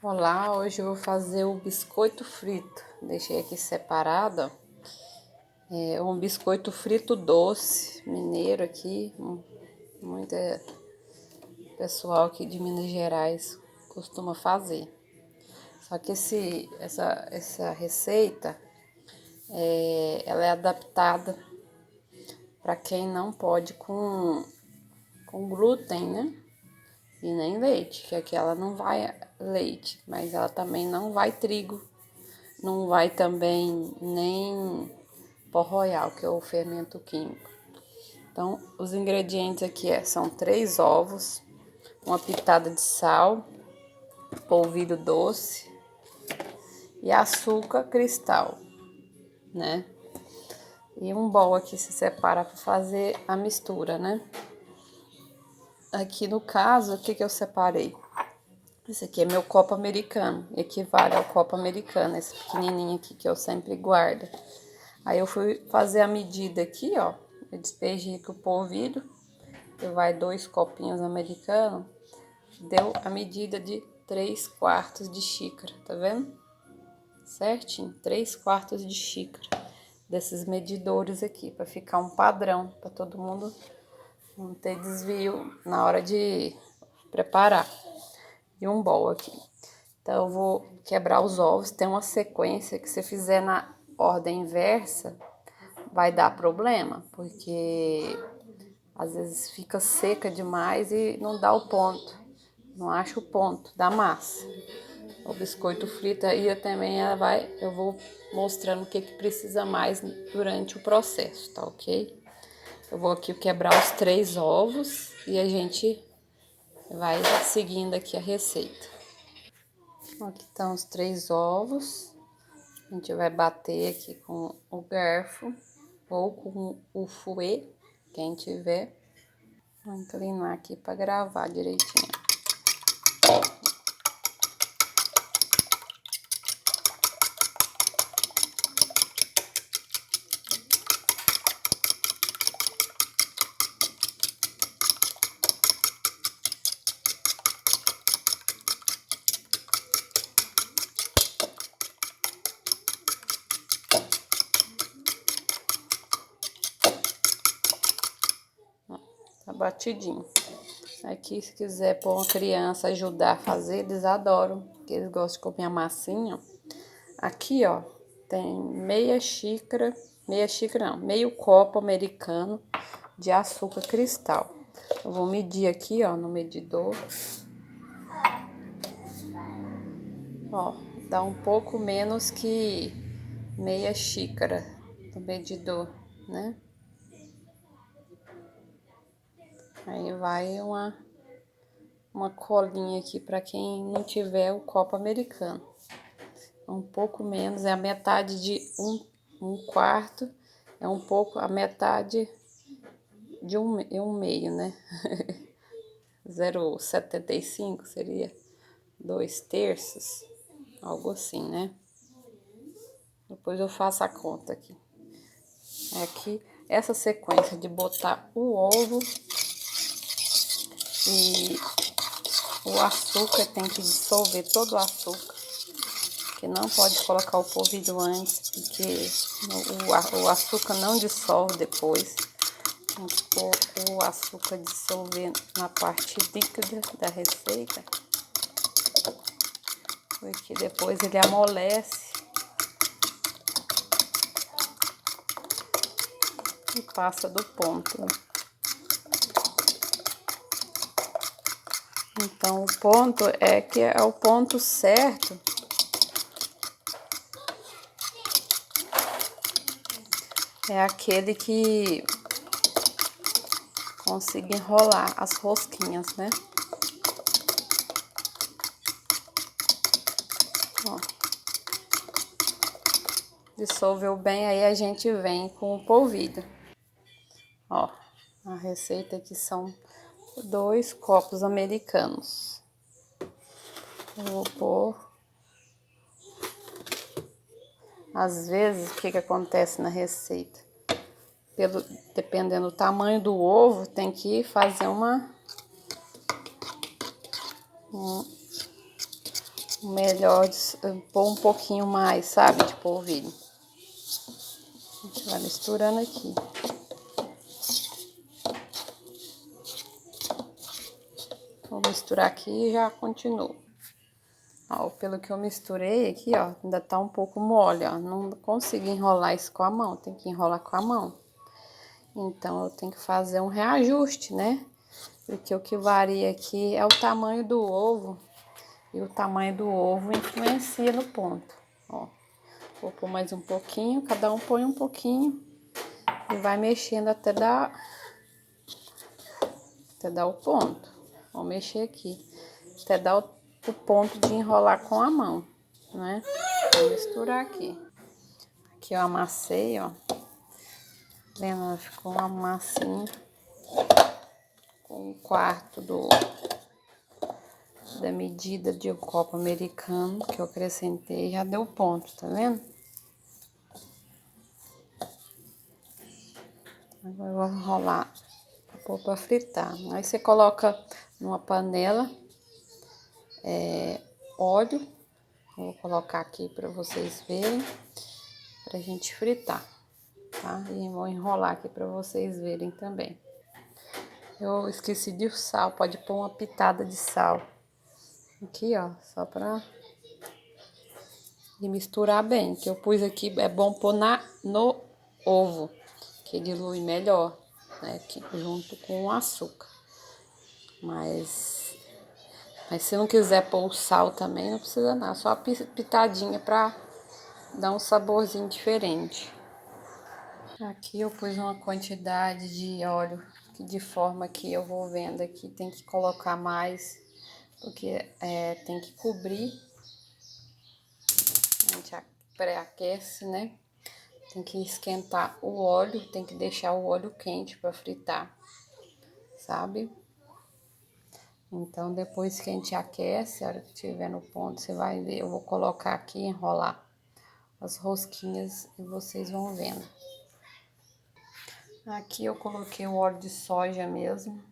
Olá, hoje eu vou fazer o biscoito frito. Deixei aqui separado, ó. É um biscoito frito doce, mineiro aqui. Muito pessoal aqui de Minas Gerais costuma fazer. Só que essa receita, ela é adaptada para quem não pode com glúten, né? E nem leite, que aqui ela não vai leite, mas ela também não vai trigo. Não vai também nem pó royal, que é o fermento químico. Então, os ingredientes aqui são 3 ovos, uma pitada de sal, polvilho doce e açúcar cristal, né? E um bol aqui se separa para fazer a mistura, né? Aqui no caso, o que eu separei? Esse aqui é meu copo americano, equivale ao copo americano, esse pequenininho aqui que eu sempre guardo. Aí eu fui fazer a medida aqui, ó. Eu despejei aqui o polvilho, que vai 2 copinhos americanos. Deu a medida de 3/4 de xícara, tá vendo? Certinho, 3/4 de xícara desses medidores aqui, para ficar um padrão, para todo mundo não ter desvio na hora de preparar. E um bol aqui. Então eu vou quebrar os ovos, tem uma sequência que se fizer na ordem inversa, vai dar problema, porque às vezes fica seca demais e não dá o ponto, não acha o ponto da massa. O biscoito frito aí eu vou mostrando o que precisa mais durante o processo, tá ok? Eu vou aqui quebrar os 3 ovos e a gente vai seguindo aqui a receita. Aqui estão os 3 ovos. A gente vai bater aqui com o garfo ou com o fouet, quem tiver. Vou inclinar aqui para gravar direitinho. Tá batidinho. Aqui, se quiser pôr uma criança ajudar a fazer, eles adoram, porque eles gostam de comer a massinha. Aqui, ó, tem meia xícara não, meio copo americano de açúcar cristal. Eu vou medir aqui, ó, no medidor. Ó, dá um pouco menos que meia xícara no medidor, né? Aí vai uma colinha aqui para quem não tiver o copo americano. Um pouco menos, é a metade de um quarto, é um pouco a metade de um meio, né? 0,75 seria 2/3, algo assim, né? Depois eu faço a conta aqui. Aqui, essa sequência de botar o ovo e o açúcar, tem que dissolver todo o açúcar, que não pode colocar o polvilho antes, porque o açúcar não dissolve depois. Tem que pôr o açúcar dissolver na parte líquida da receita, porque depois ele amolece e passa do ponto. Então, o ponto é o ponto certo. É aquele que consiga enrolar as rosquinhas, né? Ó. Dissolveu bem, aí a gente vem com o polvilho. Ó, a receita aqui são 2 copos americanos. Eu vou pôr. Às vezes, o que acontece na receita? Dependendo do tamanho do ovo, tem que fazer um melhor pôr um pouquinho mais, sabe, de polvilho. A gente vai misturando aqui. Vou misturar aqui e já continuo. Ó, pelo que eu misturei aqui, ó, ainda tá um pouco mole, ó. Não consigo enrolar isso com a mão, tem que enrolar com a mão. Então, eu tenho que fazer um reajuste, né? Porque o que varia aqui é o tamanho do ovo. E o tamanho do ovo influencia no ponto, ó. Vou pôr mais um pouquinho, cada um põe um pouquinho. E vai mexendo até dar o ponto. Vou mexer aqui, até dar o ponto de enrolar com a mão, né? Vou misturar aqui. Aqui eu amassei, ó. Vendo? Ficou uma massinha com um quarto da medida de um copo americano que eu acrescentei, já deu ponto, tá vendo? Agora eu vou enrolar, vou pôr pra fritar. Aí você coloca numa panela óleo. Vou colocar aqui pra vocês verem, pra gente fritar, tá? E vou enrolar aqui pra vocês verem também. Eu esqueci de sal, pode pôr uma pitada de sal. Aqui, ó, só pra misturar bem, que eu pus aqui, é bom pôr no ovo, que dilui melhor, né, aqui, junto com o açúcar. Mas se não quiser pôr o sal também, não precisa nada, só a pitadinha pra dar um saborzinho diferente. Aqui eu pus uma quantidade de óleo, de forma que eu vou vendo aqui, tem que colocar mais, porque tem que cobrir. A gente pré-aquece, né? Tem que esquentar o óleo, tem que deixar o óleo quente para fritar, sabe? Então, depois que a gente aquece, a hora que tiver no ponto, você vai ver. Eu vou colocar aqui e enrolar as rosquinhas e vocês vão vendo. Aqui eu coloquei o óleo de soja mesmo,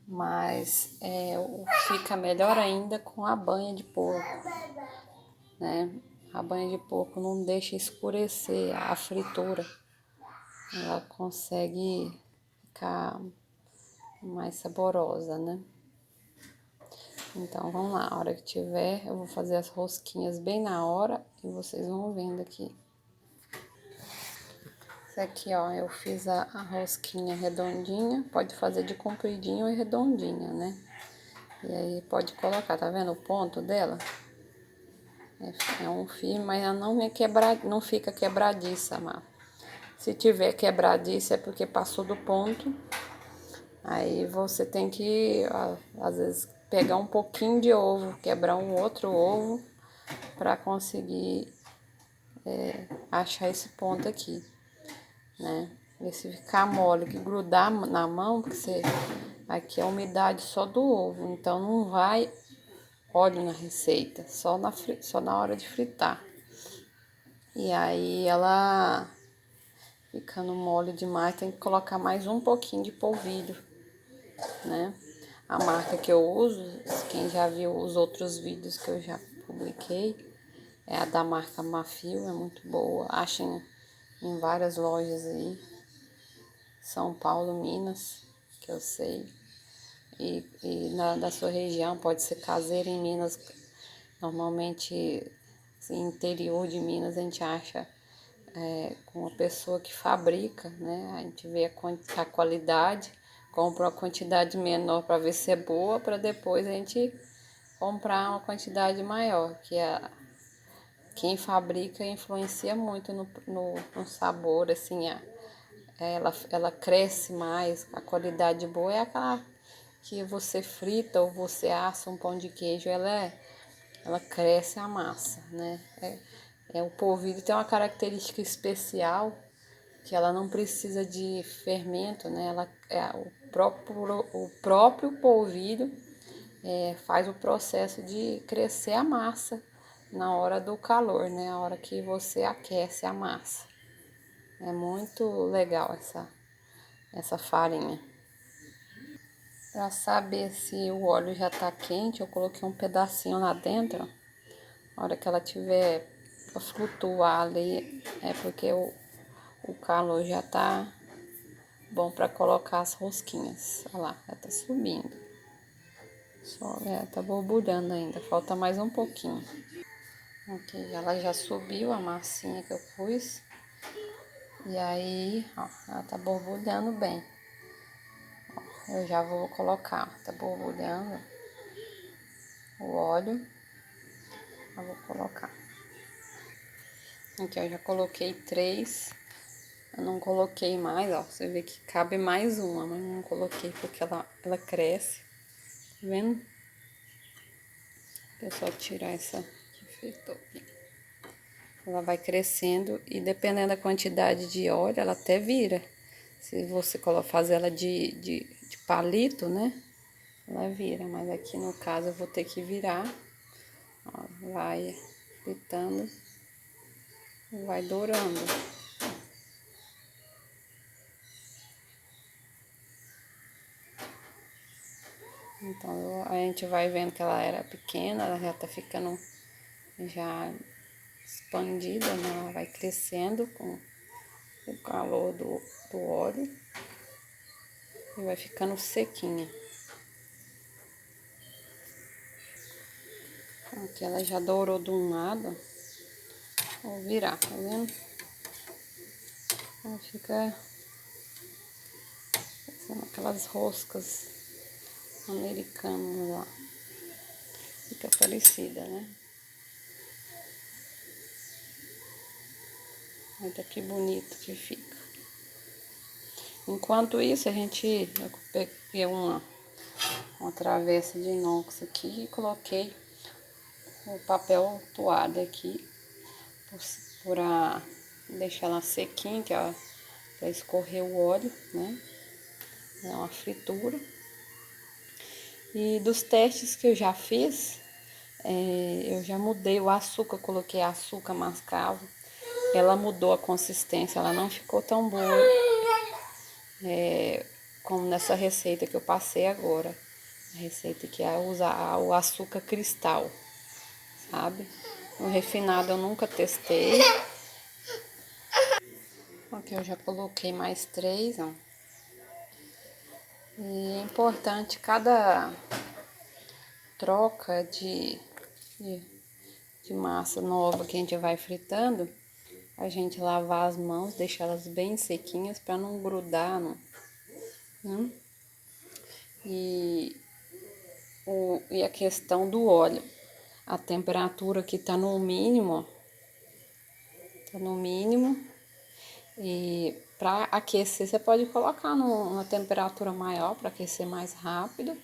mas fica melhor ainda com a banha de porco, né? A banha de porco não deixa escurecer a fritura. Ela consegue ficar mais saborosa, né? Então, vamos lá. A hora que tiver, eu vou fazer as rosquinhas bem na hora e vocês vão vendo aqui. Isso aqui, ó, eu fiz a rosquinha redondinha. Pode fazer de compridinho e redondinha, né? E aí, pode colocar, tá vendo o ponto dela? É um fio, mas ela não fica quebradiça, Má. Se tiver quebradiça é porque passou do ponto. Aí você tem que, às vezes, pegar um pouquinho de ovo, quebrar um outro ovo para conseguir achar esse ponto aqui, né? E se ficar mole, que grudar na mão, porque aqui é a umidade só do ovo, então não vai óleo na receita, só na hora de fritar. E aí ela ficando mole demais, tem que colocar mais um pouquinho de polvilho, né? A marca que eu uso, quem já viu os outros vídeos que eu já publiquei, é a da marca Mafio, é muito boa. Acha em várias lojas aí, São Paulo, Minas, que eu sei. E da sua região, pode ser caseira em Minas. Normalmente, assim, interior de Minas, a gente acha com uma pessoa que fabrica, né? A gente vê a qualidade, compra uma quantidade menor para ver se é boa, para depois a gente comprar uma quantidade maior, quem fabrica influencia muito no sabor, assim, ela cresce mais, a qualidade boa é aquela que você frita ou você assa um pão de queijo, ela cresce a massa, né? O polvilho tem uma característica especial, que ela não precisa de fermento, né? O próprio polvilho faz o processo de crescer a massa na hora do calor, né? A hora que você aquece a massa. É muito legal essa farinha. Para saber se o óleo já tá quente, eu coloquei um pedacinho lá dentro, A hora que ela tiver pra flutuar ali, é porque o calor já tá bom pra colocar as rosquinhas. Olha lá, ela tá subindo. Só, tá borbulhando ainda, falta mais um pouquinho. Ok, ela já subiu a massinha que eu pus. E aí, ó, ela tá borbulhando bem. Ó, eu já vou colocar, tá borbulhando o óleo. Eu vou colocar. Aqui eu já coloquei 3. Eu não coloquei mais, ó. Você vê que cabe mais uma, mas não coloquei porque ela cresce. Tá vendo? Deixa eu só tirar essa que fritou aqui. Ela vai crescendo e dependendo da quantidade de óleo, ela até vira. Se você fazer ela de palito, né? Ela vira, mas aqui no caso eu vou ter que virar. Ó, vai fritando, vai dourando. Então a gente vai vendo que ela era pequena, ela já tá ficando já expandida, né? Ela vai crescendo com o calor do óleo e vai ficando sequinha. Aqui ela já dourou de um lado. Vou virar, tá vendo? Ela fica parecendo aquelas roscas americanas lá. Fica parecida, né? Olha que bonito que fica. Enquanto isso, eu peguei uma travessa de inox aqui e coloquei o papel toalha aqui para deixar ela sequinha, que é para escorrer o óleo, né? É uma fritura. E dos testes que eu já fiz, eu já mudei o açúcar, coloquei açúcar mascavo. Ela mudou a consistência, ela não ficou tão boa como nessa receita que eu passei agora. A receita que é usar o açúcar cristal, sabe? O refinado eu nunca testei. Aqui eu já coloquei mais 3, ó. E é importante cada troca de massa nova que a gente vai fritando, a gente lavar as mãos, deixar elas bem sequinhas para não grudar, não, né? E a questão do óleo, a temperatura que tá no mínimo, e para aquecer você pode colocar numa temperatura maior para aquecer mais rápido,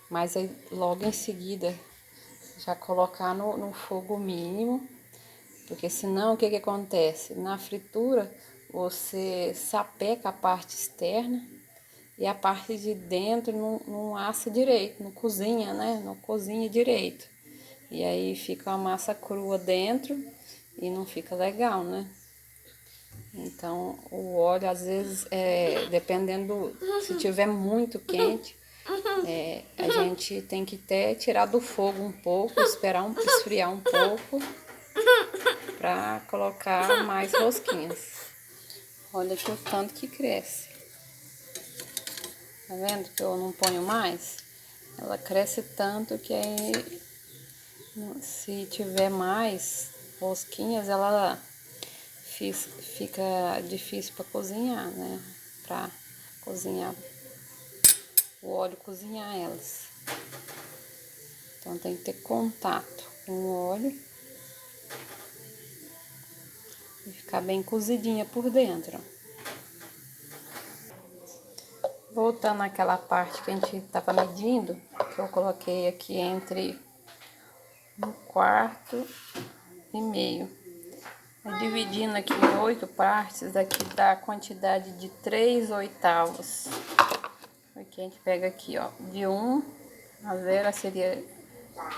mas aí logo em seguida já colocar no fogo mínimo, porque senão o que acontece? Na fritura você sapeca a parte externa e a parte de dentro não assa direito, não cozinha, né? Não cozinha direito. E aí fica a massa crua dentro e não fica legal, né? Então o óleo às vezes, dependendo, se tiver muito quente, a gente tem que até tirar do fogo um pouco, esperar esfriar um pouco para colocar mais rosquinhas. Olha aqui o tanto que cresce. Tá vendo que eu não ponho mais? Ela cresce tanto que aí, se tiver mais rosquinhas, ela fica difícil para cozinhar, né? Para cozinhar, o óleo cozinhar elas. Então tem que ter contato com o óleo e ficar bem cozidinha por dentro. Voltando àquela parte que a gente tava medindo, que eu coloquei aqui entre 1,4 dividindo aqui em 8 partes, daqui dá a quantidade de 3/8. Aqui a gente pega aqui, ó, de 1 a 0 seria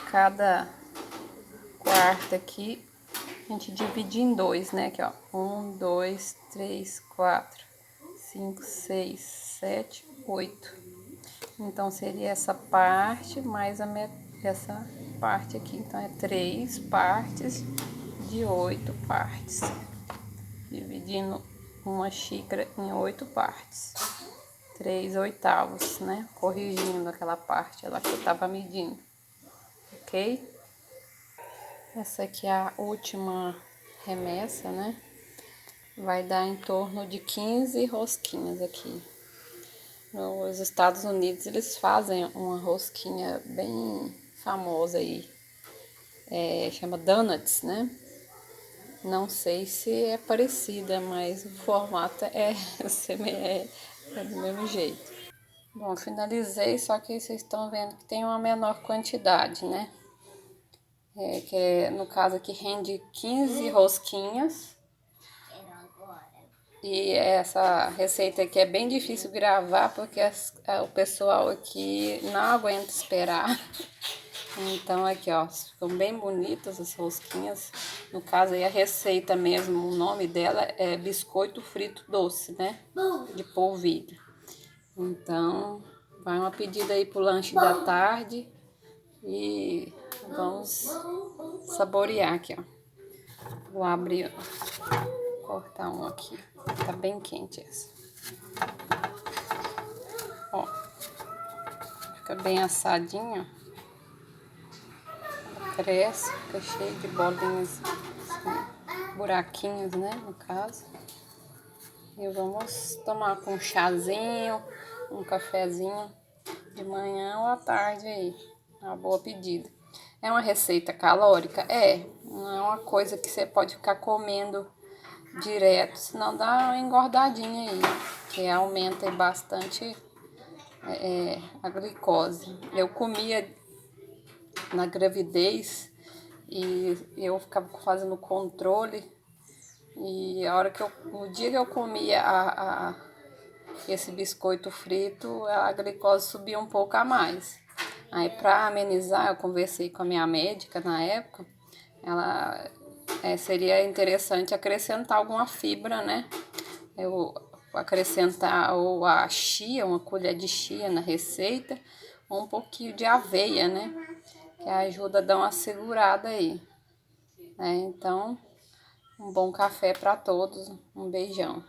cada quarta aqui, a gente divide em 2, né? Aqui, ó, 1, 2, 3, 4, 5, 6, 7, 8. Então seria essa parte mais essa parte aqui. Então, é 3 partes de 8 partes. Dividindo uma xícara em 8 partes. 3/8, né? Corrigindo aquela parte lá que eu tava medindo. Ok? Essa aqui é a última remessa, né? Vai dar em torno de 15 rosquinhas aqui. Nos Estados Unidos eles fazem uma rosquinha bem famosa aí, chama donuts, né? Não sei se é parecida, mas o formato é do mesmo jeito. Bom, finalizei, só que vocês estão vendo que tem uma menor quantidade, né? No caso aqui rende 15 rosquinhas. E essa receita aqui é bem difícil gravar porque o pessoal aqui não aguenta esperar. Então aqui, ó, ficam bem bonitas as rosquinhas. No caso aí a receita mesmo, o nome dela é biscoito frito doce, né? De polvilho. Então, vai uma pedida aí pro lanche da tarde e vamos saborear aqui, ó. Vou abrir, cortar um aqui. Tá bem quente essa. Ó, fica bem assadinho. Cresce, fica cheio de bolinhas, assim, buraquinhos, né, no caso. E vamos tomar com um chazinho, um cafezinho de manhã ou à tarde aí. Uma boa pedida. É uma receita calórica? É. Não é uma coisa que você pode ficar comendo direto, senão dá uma engordadinha aí, que aumenta bastante a glicose. Eu comia na gravidez e eu ficava fazendo controle e no dia que eu comia esse biscoito frito, a glicose subia um pouco a mais. Aí para amenizar, eu conversei com a minha médica na época, ela seria interessante acrescentar alguma fibra, né? Eu acrescentar ou a chia, uma colher de chia na receita, ou um pouquinho de aveia, né? Que ajuda a dar uma segurada aí. Então, um bom café para todos. Um beijão.